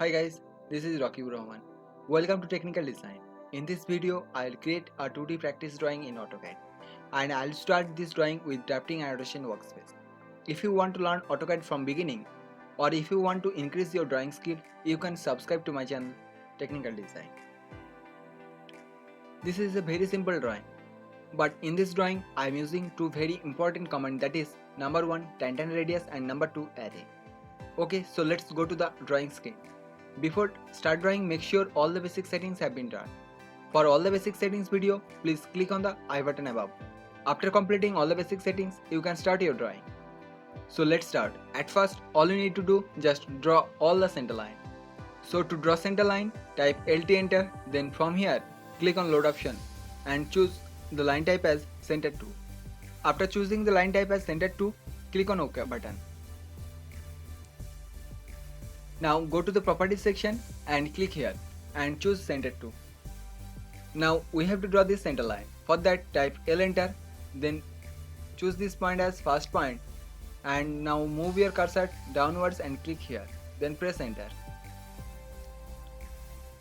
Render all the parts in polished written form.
Hi guys, this is Rakib Rahman. Welcome to Technical Design. In this video, I'll create a 2D practice drawing in AutoCAD and I'll start this drawing with drafting annotation workspace. If you want to learn AutoCAD from beginning or if you want to increase your drawing skill, you can subscribe to my channel Technical Design. This is a very simple drawing, but in this drawing, I'm using two very important commands, that is number 1 tangent radius and number 2 array. Okay, so let's go to the drawing screen. Before start drawing, make sure all the basic settings have been done. For all the basic settings video, please click on the I button above. After completing all the basic settings, you can start your drawing. So let's start. At first, all you need to do just draw all the center line. So to draw center line, type LT enter, then from here, click on load option and choose the line type as center 2. After choosing the line type as center 2, click on OK button. Now go to the properties section and click here and choose center 2. Now we have to draw this center line. For that, type L enter, then choose this point as first point and now move your cursor downwards and click here, then press enter.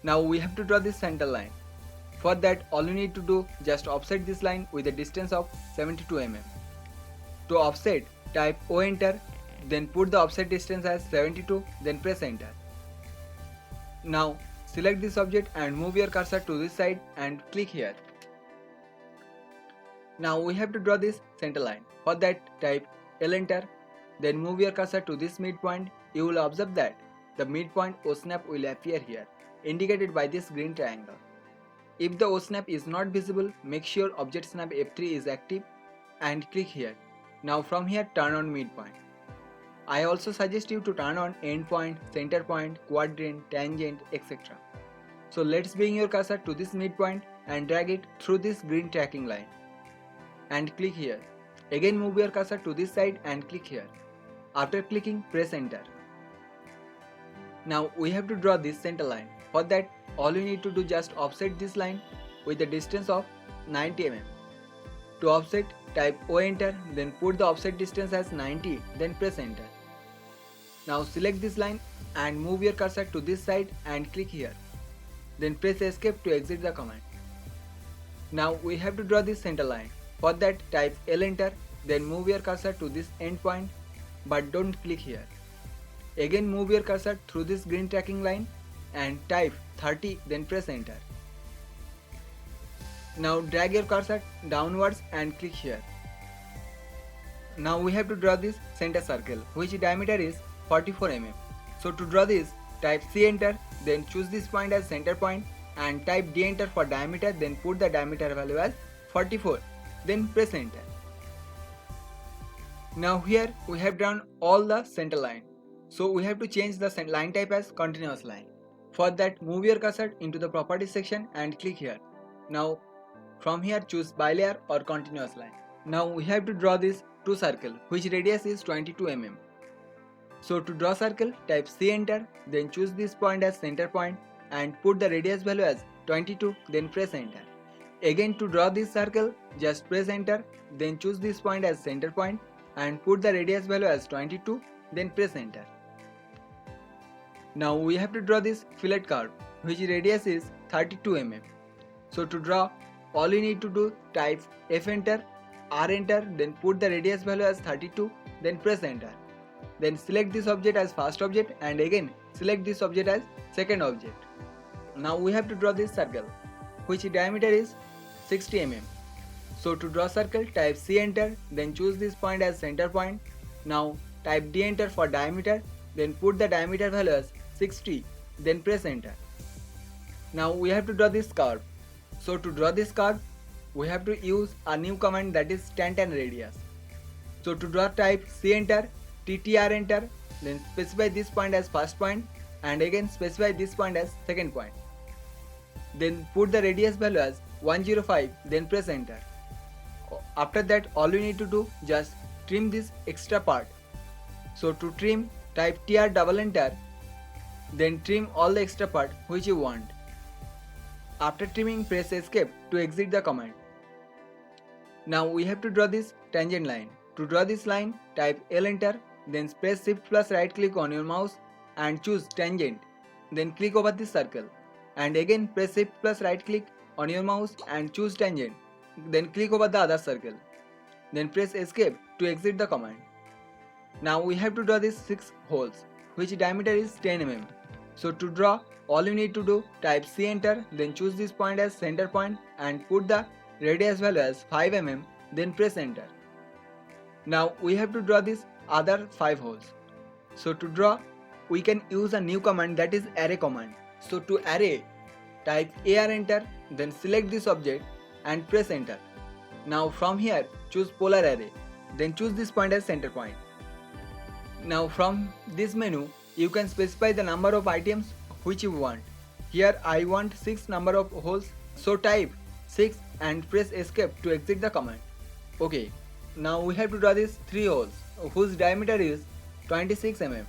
Now we have to draw this center line. For that, all you need to do just offset this line with a distance of 72 mm. To offset, type O enter, then put the offset distance as 72, then press enter. Now select this object and move your cursor to this side and click here. Now we have to draw this center line. For that, type L enter, then move your cursor to this midpoint. You will observe that the midpoint O snap will appear here, indicated by this green triangle. If the O snap is not visible, make sure object snap F3 is active and click here. Now from here, turn on midpoint. I also suggest you to turn on endpoint, center point, quadrant, tangent, etc. So let's bring your cursor to this midpoint and drag it through this green tracking line and click here. Again move your cursor to this side and click here. After clicking, press enter. Now we have to draw this center line. For that, all you need to do just offset this line with a distance of 90 mm. To offset, type O enter, then put the offset distance as 90, then press enter. Now select this line and move your cursor to this side and click here. Then press escape to exit the command. Now we have to draw this center line. For that, type L enter, then move your cursor to this end point, but don't click here. Again move your cursor through this green tracking line and type 30, then press enter. Now drag your cursor downwards and click here. Now we have to draw this center circle, which diameter is 44 mm. So to draw this, type C enter, then choose this point as center point and type D enter for diameter, then put the diameter value as 44, then press enter. Now here we have drawn all the center line. So we have to change the line type as continuous line. For that, move your cursor into the properties section and click here. Now from here, choose bilayer or continuous line. Now we have to draw this two circle, which radius is 22 mm. So to draw circle, type C enter, then choose this point as center point and put the radius value as 22, then press enter. Again to draw this circle, just press enter, then choose this point as center point and put the radius value as 22, then press enter. Now we have to draw this fillet curve, which radius is 32 mm. So to draw, all you need to do, type F enter, R enter, then put the radius value as 32, then press enter. Then select this object as first object and again select this object as second object. Now we have to draw this circle, which diameter is 60 mm. So to draw circle, type C enter, then choose this point as center point. Now type D enter for diameter, then put the diameter value as 60, then press enter. Now we have to draw this curve. So to draw this curve, we have to use a new command, that is tangent radius. So to draw, type C enter, TTR enter, then specify this point as first point and again specify this point as second point. Then put the radius value as 105, then press enter. After that, all you need to do, just trim this extra part. So to trim, type TR double enter, then trim all the extra part which you want. After trimming, press escape to exit the command. Now we have to draw this tangent line. To draw this line, type L enter, then press shift plus right click on your mouse and choose tangent. then click over this circle, and again press shift plus right click on your mouse and choose tangent, then click over the other circle, then press escape to exit the command. Now we have to draw these 6 holes which diameter is 10 mm. So to draw, all you need to do, type C enter, then choose this point as center point and put the radius value as 5 mm, then press enter. Now we have to draw these other 5 holes. So to draw, we can use a new command, that is array command. So to array, type AR enter, then select this object and press enter. Now from here choose polar array, then choose this point as center point. Now from this menu you can specify the number of items which you want. Here I want 6 number of holes, so type 6 and press escape to exit the command. Okay, now we have to draw these 3 holes whose diameter is 26 mm.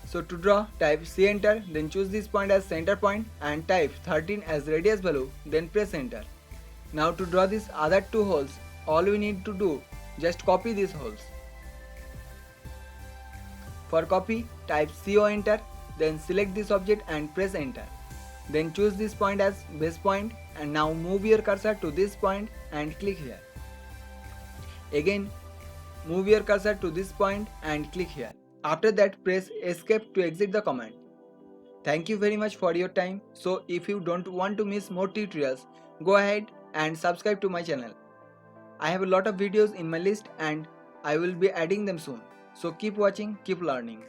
So to draw, type C enter, then choose this point as center point and type 13 as radius value, then press enter. Now to draw these other 2 holes, all we need to do, just copy these holes. For copy, type CO enter, then select this object and press enter. Then choose this point as base point and now move your cursor to this point and click here. Again, move your cursor to this point and click here. After that, press escape to exit the command. Thank you very much for your time. So if you don't want to miss more tutorials, go ahead and subscribe to my channel. I have a lot of videos in my list and I will be adding them soon. So keep watching, keep learning.